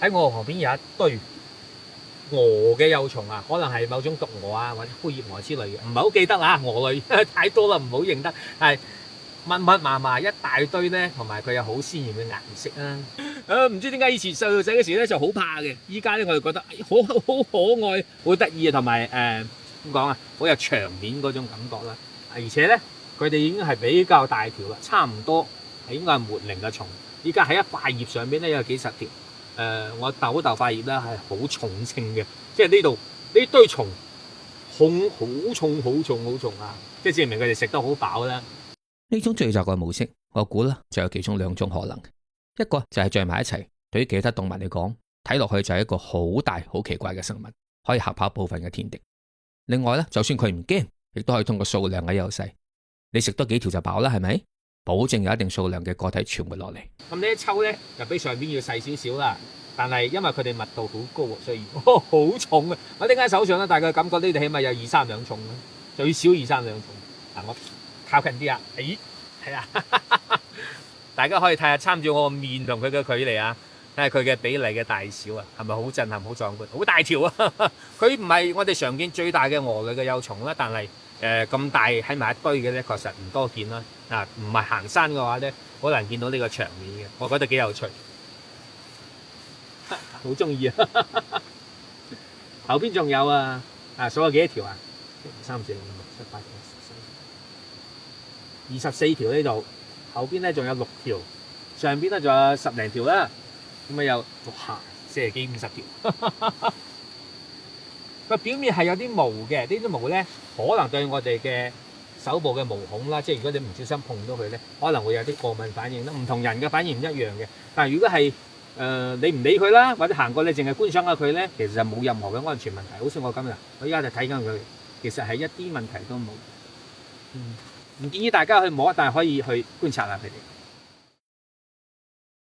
喺我旁邊有一堆蛾嘅幼蟲啊，可能係某種毒蛾啊，或者灰葉蛾之類嘅，唔係好記得啦，蛾類太多啦，唔好認得。係密密麻麻一大堆咧，同埋佢有好鮮豔嘅顏色啊！唔知點解以前細路仔嗰時咧就好怕嘅，依家咧我就覺得好可愛、好得意啊，同埋點講啊，好有場面嗰種感覺啦。而且咧，佢哋已經係比較大條啦，差唔多係應該係末齡嘅蟲。依家喺一塊葉上邊咧有幾十條。我豆塊葉咧係好重稱嘅，即係呢度呢堆蟲控好重啊！即係證明佢哋食得好飽啦。呢種聚集嘅模式，我估啦就有其中兩種可能。一個就係聚埋一齊，對於其他動物嚟講，睇落去就係一個好大好奇怪嘅生物，可以嚇跑部分嘅天敵。另外咧，就算佢唔驚，亦都可以通過數量嘅優勢，你食多幾條就飽啦，係咪？保證有一定數量嘅個體存活落嚟。咁呢一抽咧就比上邊要細少少啦，但係因為佢哋密度好高，所以好重啊！我拎喺手上咧，大概感覺呢度起碼有2-3兩重啦，最少2-3兩重。嗱，我靠近啲啊，咦，係啊，大家可以睇下參照我個面同佢嘅距離啊，睇下佢嘅比例嘅大小啊，係咪好震撼、好壯觀、好大條啊？佢唔係我哋常見最大嘅蛾類嘅幼蟲啦，但係咁大喺埋一堆嘅咧，確實唔多見啦。唔係行山嘅話咧，好難見到呢個場面嘅，我覺得幾有趣，好中意啊！後邊仲有啊，數下幾多條啊？1、2、3、4、5、6、7、8、9、10、11、12、24條呢度，後邊咧仲有6條，上邊咧仲有10零條啦，咁啊有哇40幾50條。個表面係有啲毛嘅，呢啲毛咧可能對我哋嘅手部嘅毛孔啦，即係如果你唔小心碰到佢咧，可能會有啲過敏反應啦。唔同人嘅反應唔一樣嘅。但係如果係你唔理佢啦，或者行過你淨係觀賞下佢咧，其實就冇任何嘅安全問題。好似我咁樣，我依家就睇緊佢，其實係一啲問題都冇。唔建議大家去摸，但係可以去觀察下佢哋。